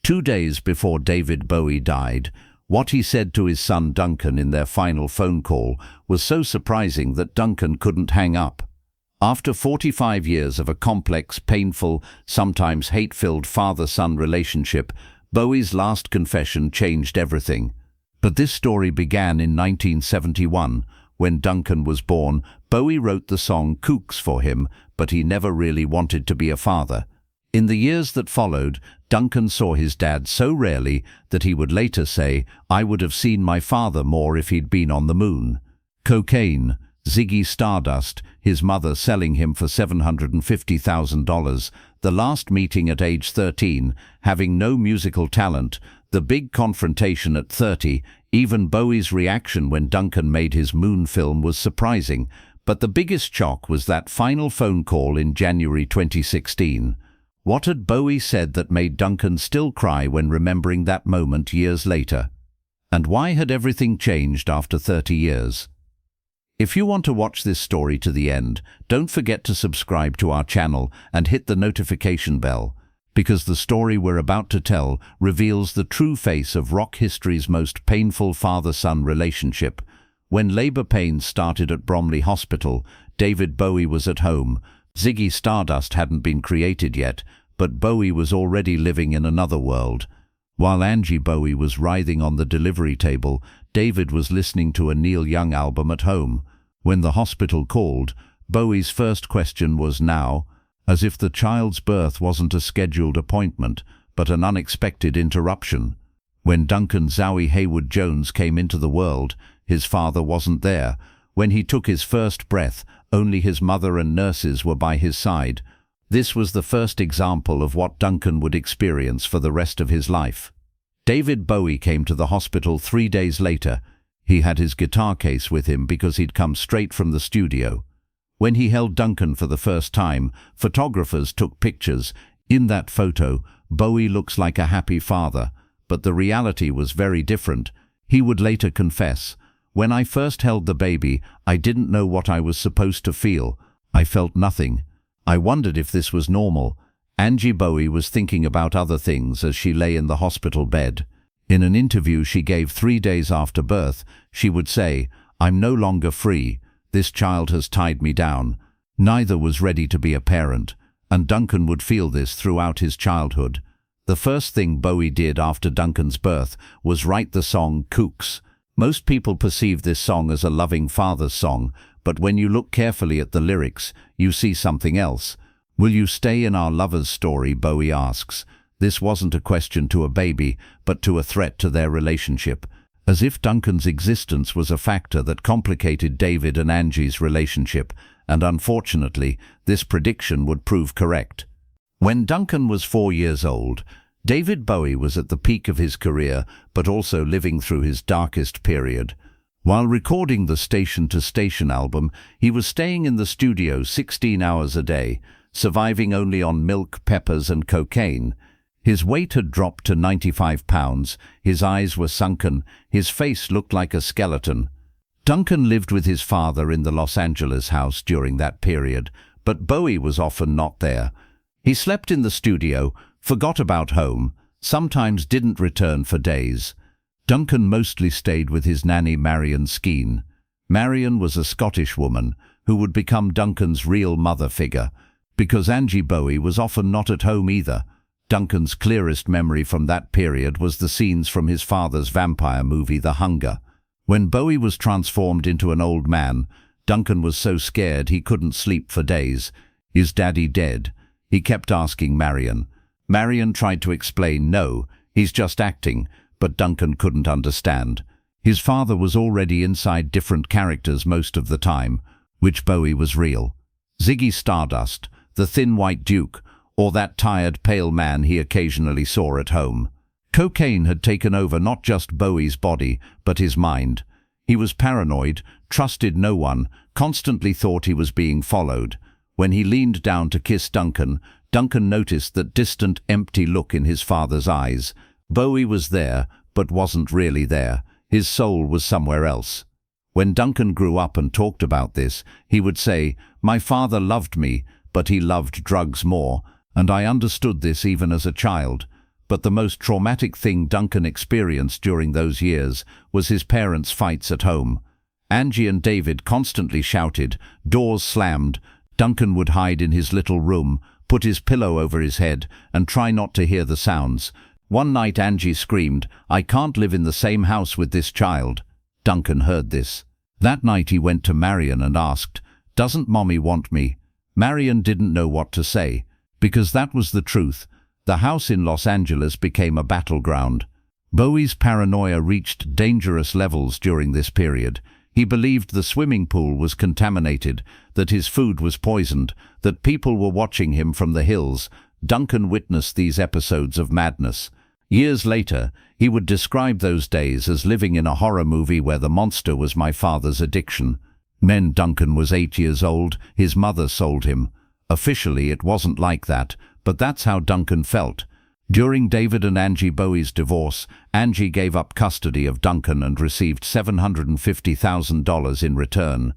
2 days before David Bowie died, what he said to his son Duncan in their final phone call was so surprising that Duncan couldn't hang up. After 45 years of a complex, painful, sometimes hate-filled father-son relationship, Bowie's last confession changed everything. But this story began in 1971. When Duncan was born, Bowie wrote the song Kooks for him, but he never really wanted to be a father. In the years that followed, Duncan saw his dad so rarely that he would later say, "I would have seen my father more if he'd been on the moon." Cocaine, Ziggy Stardust, his mother selling him for $750,000, the last meeting at age 13, having no musical talent, the big confrontation at 30, even Bowie's reaction when Duncan made his Moon film was surprising, but the biggest shock was that final phone call in January 2016. What had Bowie said that made Duncan still cry when remembering that moment years later? And why had everything changed after 30 years? If you want to watch this story to the end, don't forget to subscribe to our channel and hit the notification bell, because the story we're about to tell reveals the true face of rock history's most painful father-son relationship. When labor pains started at Bromley Hospital, David Bowie was at home. Ziggy Stardust hadn't been created yet, but Bowie was already living in another world. While Angie Bowie was writhing on the delivery table, David was listening to a Neil Young album at home. When the hospital called, Bowie's first question was now, as if the child's birth wasn't a scheduled appointment, but an unexpected interruption. When Duncan Zowie Haywood Jones came into the world, his father wasn't there. When he took his first breath, only his mother and nurses were by his side. This was the first example of what Duncan would experience for the rest of his life. David Bowie came to the hospital 3 days later. He had his guitar case with him because he'd come straight from the studio. When he held Duncan for the first time, photographers took pictures. In that photo, Bowie looks like a happy father, but the reality was very different. He would later confess, "When I first held the baby, I didn't know what I was supposed to feel. I felt nothing. I wondered if this was normal." Angie Bowie was thinking about other things as she lay in the hospital bed. In an interview she gave 3 days after birth, she would say, "I'm no longer free. This child has tied me down." Neither was ready to be a parent, and Duncan would feel this throughout his childhood. The first thing Bowie did after Duncan's birth was write the song Kooks. Most people perceive this song as a loving father's song, but when you look carefully at the lyrics, you see something else. "Will you stay in our lover's story?" Bowie asks. This wasn't a question to a baby, but to a threat to their relationship, as if Duncan's existence was a factor that complicated David and Angie's relationship, and unfortunately, this prediction would prove correct. When Duncan was 4 years old, David Bowie was at the peak of his career, but also living through his darkest period. While recording the Station to Station album, he was staying in the studio 16 hours a day, surviving only on milk, peppers, and cocaine. His weight had dropped to 95 pounds, his eyes were sunken, his face looked like a skeleton. Duncan lived with his father in the Los Angeles house during that period, but Bowie was often not there. He slept in the studio, forgot about home, sometimes didn't return for days. Duncan mostly stayed with his nanny Marion Skeen. Marion was a Scottish woman who would become Duncan's real mother figure, because Angie Bowie was often not at home either. Duncan's clearest memory from that period was the scenes from his father's vampire movie The Hunger. When Bowie was transformed into an old man, Duncan was so scared he couldn't sleep for days. "Is Daddy dead?" he kept asking Marion. Marion tried to explain, "No, he's just acting," but Duncan couldn't understand. His father was already inside different characters most of the time. Which Bowie was real? Ziggy Stardust, the thin white duke, or that tired, pale man he occasionally saw at home? Cocaine had taken over not just Bowie's body, but his mind. He was paranoid, trusted no one, constantly thought he was being followed. When he leaned down to kiss Duncan, Duncan noticed that distant, empty look in his father's eyes. Bowie was there, but wasn't really there. His soul was somewhere else. When Duncan grew up and talked about this, he would say, "My father loved me, but he loved drugs more, and I understood this even as a child." But the most traumatic thing Duncan experienced during those years was his parents' fights at home. Angie and David constantly shouted, doors slammed. Duncan would hide in his little room, put his pillow over his head, and try not to hear the sounds. One night Angie screamed, "I can't live in the same house with this child." Duncan heard this. That night he went to Marion and asked, "Doesn't Mommy want me?" Marion didn't know what to say, because that was the truth. The house in Los Angeles became a battleground. Bowie's paranoia reached dangerous levels during this period. He believed the swimming pool was contaminated, that his food was poisoned, that people were watching him from the hills. Duncan witnessed these episodes of madness. Years later, he would describe those days as living in a horror movie where the monster was my father's addiction. When Duncan was 8 years old, his mother sold him. Officially, it wasn't like that, but that's how Duncan felt. During David and Angie Bowie's divorce, Angie gave up custody of Duncan and received $750,000 in return.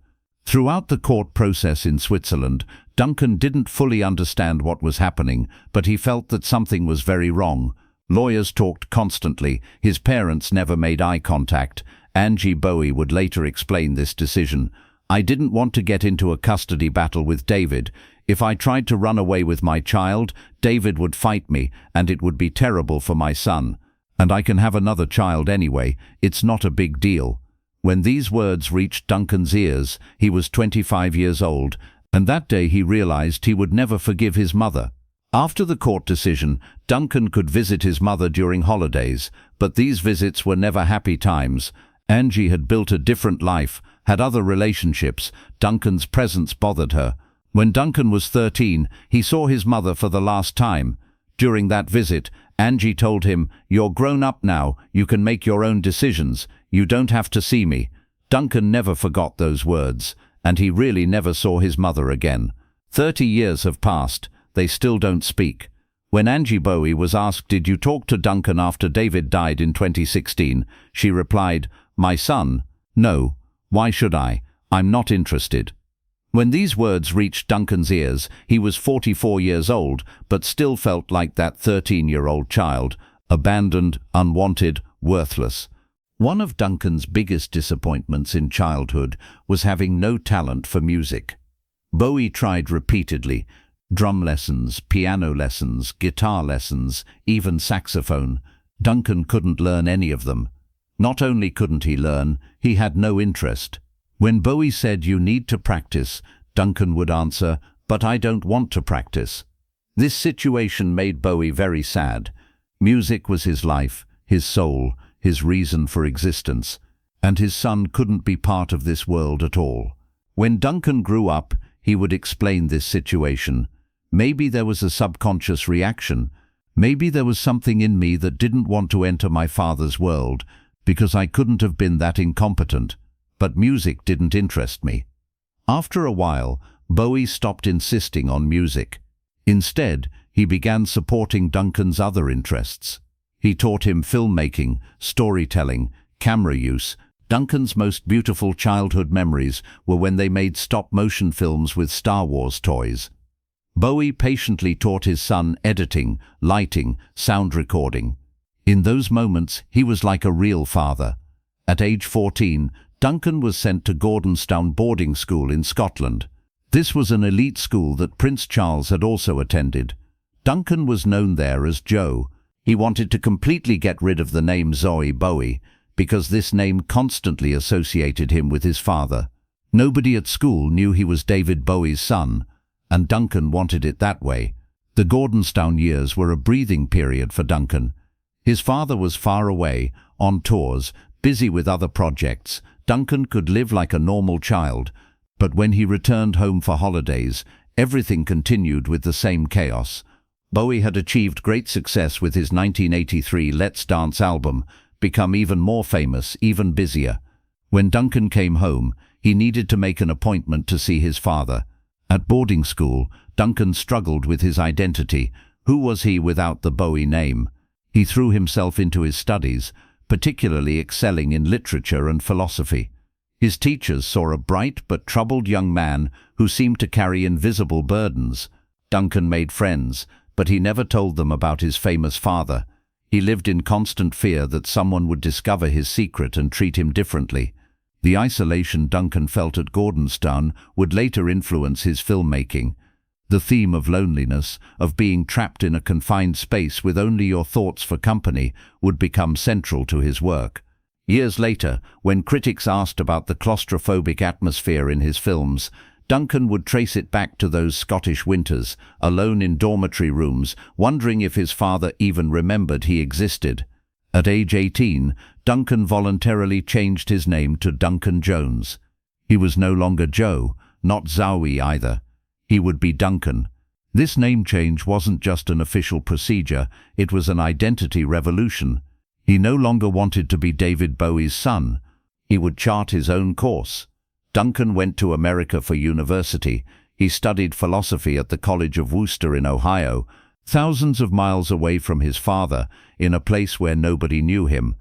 Throughout the court process in Switzerland, Duncan didn't fully understand what was happening, but he felt that something was very wrong. Lawyers talked constantly. His parents never made eye contact. Angie Bowie would later explain this decision. "I didn't want to get into a custody battle with David. If I tried to run away with my child, David would fight me, and it would be terrible for my son. And I can have another child anyway. It's not a big deal." When these words reached Duncan's ears, he was 25 years old, and that day he realized he would never forgive his mother. After the court decision, Duncan could visit his mother during holidays, but these visits were never happy times. Angie had built a different life, had other relationships. Duncan's presence bothered her. When Duncan was 13, he saw his mother for the last time. During that visit, Angie told him, "You're grown up now, you can make your own decisions, you don't have to see me." Duncan never forgot those words, and he really never saw his mother again. 30 years have passed, they still don't speak. When Angie Bowie was asked, "Did you talk to Duncan after David died in 2016? She replied, "My son? No. Why should I? I'm not interested." When these words reached Duncan's ears, he was 44 years old, but still felt like that 13-year-old child, abandoned, unwanted, worthless. One of Duncan's biggest disappointments in childhood was having no talent for music. Bowie tried repeatedly: drum lessons, piano lessons, guitar lessons, even saxophone. Duncan couldn't learn any of them. Not only couldn't he learn, he had no interest. When Bowie said, "You need to practice," Duncan would answer, "But I don't want to practice." This situation made Bowie very sad. Music was his life, his soul, his reason for existence, and his son couldn't be part of this world at all. When Duncan grew up, he would explain this situation. "Maybe there was a subconscious reaction. Maybe there was something in me that didn't want to enter my father's world, because I couldn't have been that incompetent. But music didn't interest me." After a while, Bowie stopped insisting on music. Instead, he began supporting Duncan's other interests. He taught him filmmaking, storytelling, camera use. Duncan's most beautiful childhood memories were when they made stop-motion films with Star Wars toys. Bowie patiently taught his son editing, lighting, sound recording. In those moments, he was like a real father. At age 14, Duncan was sent to Gordonstoun boarding school in Scotland. This was an elite school that Prince Charles had also attended. Duncan was known there as Joe. He wanted to completely get rid of the name Zoe Bowie, because this name constantly associated him with his father. Nobody at school knew he was David Bowie's son, and Duncan wanted it that way. The Gordonstoun years were a breathing period for Duncan. His father was far away, on tours, busy with other projects. Duncan could live like a normal child, but when he returned home for holidays, everything continued with the same chaos. Bowie had achieved great success with his 1983 Let's Dance album, become even more famous, even busier. When Duncan came home, he needed to make an appointment to see his father. At boarding school, Duncan struggled with his identity. Who was he without the Bowie name? He threw himself into his studies, particularly excelling in literature and philosophy. His teachers saw a bright but troubled young man who seemed to carry invisible burdens. Duncan made friends, but he never told them about his famous father. He lived in constant fear that someone would discover his secret and treat him differently. The isolation Duncan felt at Gordonstown would later influence his filmmaking. The theme of loneliness, of being trapped in a confined space with only your thoughts for company, would become central to his work. Years later, when critics asked about the claustrophobic atmosphere in his films, Duncan would trace it back to those Scottish winters, alone in dormitory rooms, wondering if his father even remembered he existed. At age 18, Duncan voluntarily changed his name to Duncan Jones. He was no longer Joe, not Zowie either. He would be Duncan. This name change wasn't just an official procedure, it was an identity revolution. He no longer wanted to be David Bowie's son. He would chart his own course. Duncan went to America for university. He studied philosophy at the College of Wooster in Ohio, thousands of miles away from his father, in a place where nobody knew him.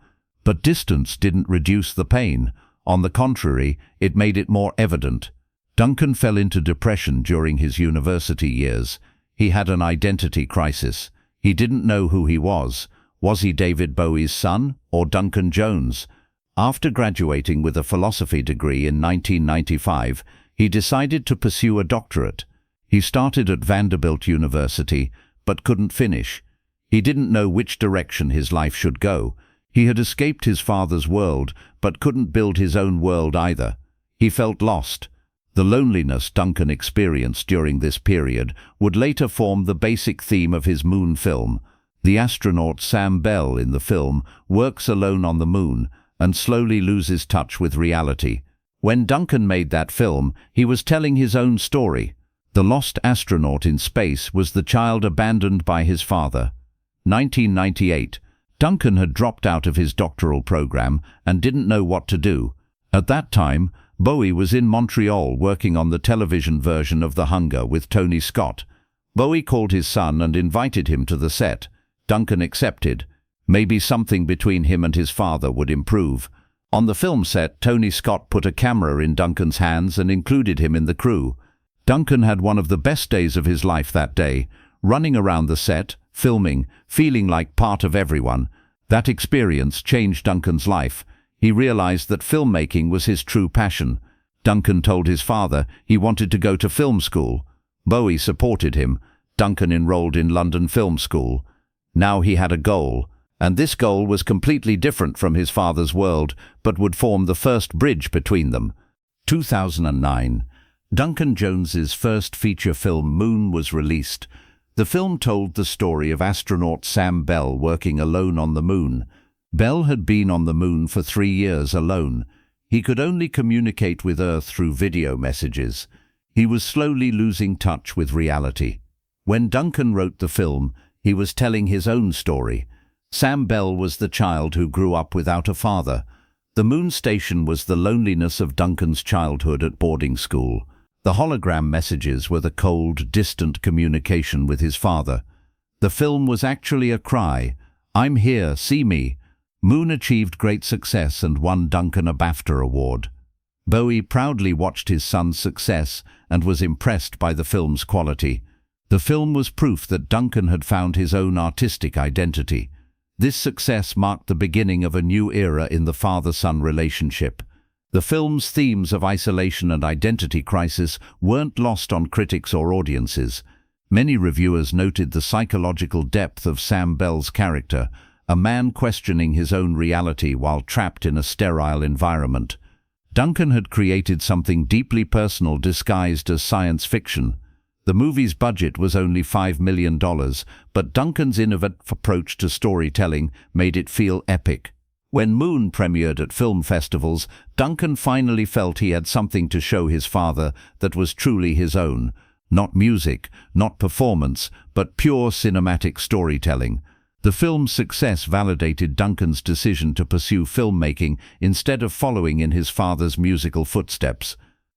But distance didn't reduce the pain. On the contrary, it made it more evident. Duncan fell into depression during his university years. He had an identity crisis. He didn't know who he was. Was he David Bowie's son or Duncan Jones? After graduating with a philosophy degree in 1995, he decided to pursue a doctorate. He started at Vanderbilt University, but couldn't finish. He didn't know which direction his life should go. He had escaped his father's world, but couldn't build his own world either. He felt lost. The loneliness Duncan experienced during this period would later form the basic theme of his Moon film. The astronaut Sam Bell in the film works alone on the moon and slowly loses touch with reality. When Duncan made that film, he was telling his own story. The lost astronaut in space was the child abandoned by his father. 1998. Duncan had dropped out of his doctoral program and didn't know what to do. At that time, Bowie was in Montreal working on the television version of The Hunger with Tony Scott. Bowie called his son and invited him to the set. Duncan accepted. Maybe something between him and his father would improve. On the film set, Tony Scott put a camera in Duncan's hands and included him in the crew. Duncan had one of the best days of his life that day, running around the set, filming, feeling like part of everyone. That experience changed Duncan's life. He realized that filmmaking was his true passion. Duncan told his father he wanted to go to film school. Bowie supported him. Duncan enrolled in London Film School. Now he had a goal, and this goal was completely different from his father's world, but would form the first bridge between them. 2009. Duncan Jones's first feature film Moon was released. The film told the story of astronaut Sam Bell working alone on the moon. Bell had been on the moon for 3 years alone. He could only communicate with Earth through video messages. He was slowly losing touch with reality. When Duncan wrote the film, he was telling his own story. Sam Bell was the child who grew up without a father. The moon station was the loneliness of Duncan's childhood at boarding school. The hologram messages were the cold, distant communication with his father. The film was actually a cry. "I'm here, see me." Moon achieved great success and won Duncan a BAFTA award. Bowie proudly watched his son's success and was impressed by the film's quality. The film was proof that Duncan had found his own artistic identity. This success marked the beginning of a new era in the father-son relationship. The film's themes of isolation and identity crisis weren't lost on critics or audiences. Many reviewers noted the psychological depth of Sam Bell's character, a man questioning his own reality while trapped in a sterile environment. Duncan had created something deeply personal disguised as science fiction. The movie's budget was only $5 million, but Duncan's innovative approach to storytelling made it feel epic. When Moon premiered at film festivals, Duncan finally felt he had something to show his father that was truly his own. Not music, not performance, but pure cinematic storytelling. The film's success validated Duncan's decision to pursue filmmaking instead of following in his father's musical footsteps.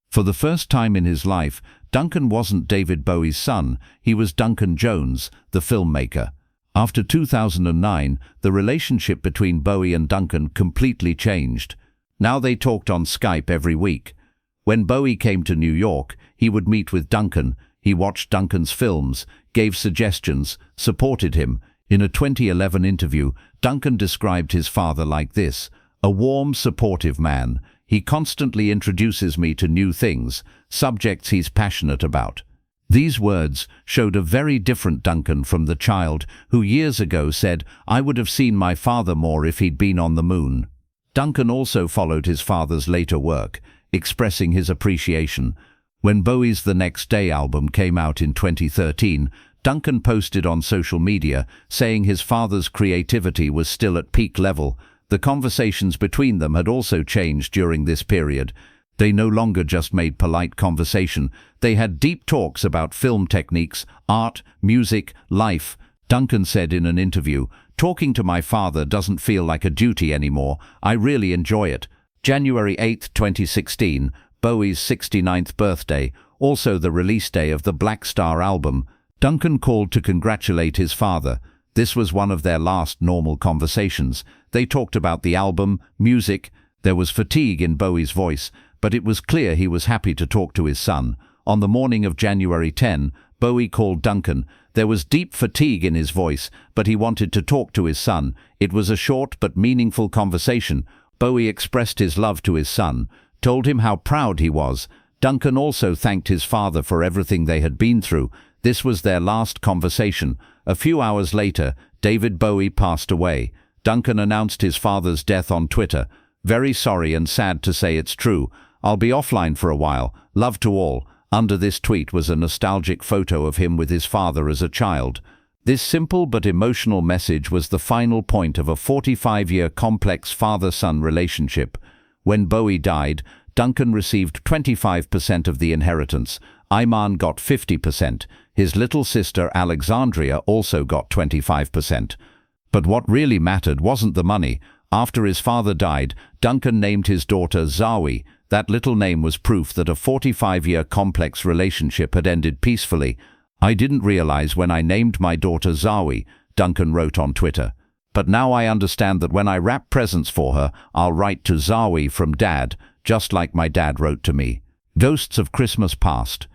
For the first time in his life, Duncan wasn't David Bowie's son, he was Duncan Jones, the filmmaker. After 2009, the relationship between Bowie and Duncan completely changed. Now they talked on Skype every week. When Bowie came to New York, he would meet with Duncan. He watched Duncan's films, gave suggestions, supported him. In a 2011 interview, Duncan described his father like this: "A warm, supportive man. He constantly introduces me to new things, subjects he's passionate about." These words showed a very different Duncan from the child who years ago said, "I would have seen my father more if he'd been on the moon." Duncan also followed his father's later work, expressing his appreciation. When Bowie's The Next Day album came out in 2013, Duncan posted on social media saying his father's creativity was still at peak level. The conversations between them had also changed during this period. They no longer just made polite conversation. They had deep talks about film techniques, art, music, life. Duncan said in an interview, "Talking to my father doesn't feel like a duty anymore. I really enjoy it." January 8, 2016, Bowie's 69th birthday, also the release day of the Black Star album. Duncan called to congratulate his father. This was one of their last normal conversations. They talked about the album, music. There was fatigue in Bowie's voice, but it was clear he was happy to talk to his son. On the morning of January 10, Bowie called Duncan. There was deep fatigue in his voice, but he wanted to talk to his son. It was a short but meaningful conversation. Bowie expressed his love to his son, told him how proud he was. Duncan also thanked his father for everything they had been through. This was their last conversation. A few hours later, David Bowie passed away. Duncan announced his father's death on Twitter. "Very sorry and sad to say it's true. I'll be offline for a while. Love to all." Under this tweet was a nostalgic photo of him with his father as a child. This simple but emotional message was the final point of a 45-year complex father-son relationship. When Bowie died, Duncan received 25% of the inheritance. Iman got 50%. His little sister Alexandria also got 25%. But what really mattered wasn't the money. After his father died, Duncan named his daughter Zawi. That little name was proof that a 45-year complex relationship had ended peacefully. "I didn't realize when I named my daughter Zawi," Duncan wrote on Twitter. "But now I understand that when I wrap presents for her, I'll write to Zawi from Dad, just like my dad wrote to me." Ghosts of Christmas Past.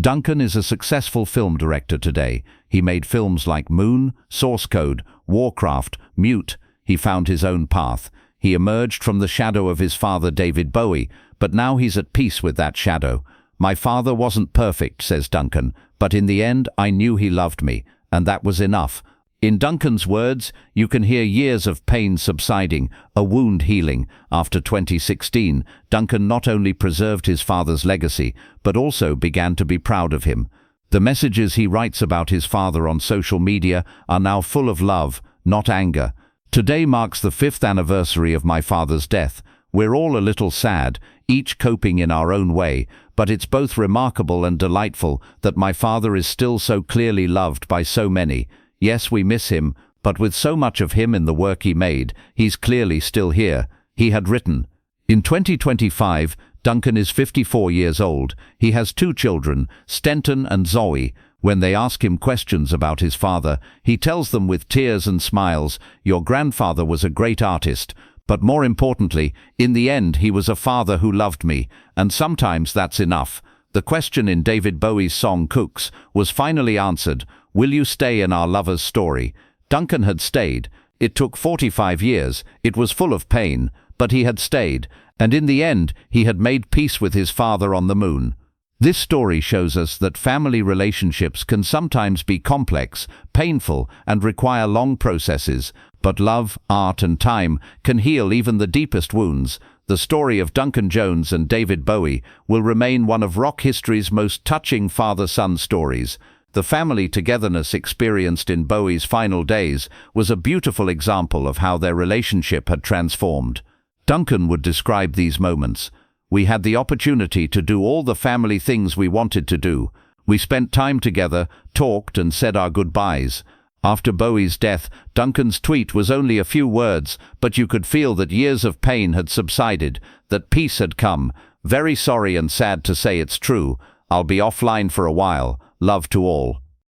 Duncan is a successful film director today. He made films like Moon, Source Code, Warcraft, Mute. He found his own path. He emerged from the shadow of his father David Bowie, but now he's at peace with that shadow. "My father wasn't perfect," says Duncan, "but in the end I knew he loved me, and that was enough." In Duncan's words, you can hear years of pain subsiding, a wound healing. After 2016, Duncan not only preserved his father's legacy, but also began to be proud of him. The messages he writes about his father on social media are now full of love, not anger. "Today marks the 5th anniversary of my father's death. We're all a little sad, each coping in our own way, but it's both remarkable and delightful that my father is still so clearly loved by so many. Yes, we miss him, but with so much of him in the work he made, he's clearly still here," he had written. In 2025, Duncan is 54 years old. He has 2 children, Stenton and Zoe. When they ask him questions about his father, he tells them with tears and smiles, "Your grandfather was a great artist, but more importantly, in the end he was a father who loved me, and sometimes that's enough." The question in David Bowie's song Cooks was finally answered. Will you stay in our lover's story? Duncan had stayed. It took 45 years. It was full of pain, but he had stayed, and in the end he had made peace with his father on the moon. This story shows us that family relationships can sometimes be complex, painful, and require long processes, but love, art, and time can heal even the deepest wounds. The story of Duncan Jones and David Bowie will remain one of rock history's most touching father-son stories. The family togetherness experienced in Bowie's final days was a beautiful example of how their relationship had transformed. Duncan would describe these moments. "We had the opportunity to do all the family things we wanted to do. We spent time together, talked, and said our goodbyes." After Bowie's death, Duncan's tweet was only a few words, but you could feel that years of pain had subsided, that peace had come. "Very sorry and sad to say it's true. I'll be offline for a while. Love to all."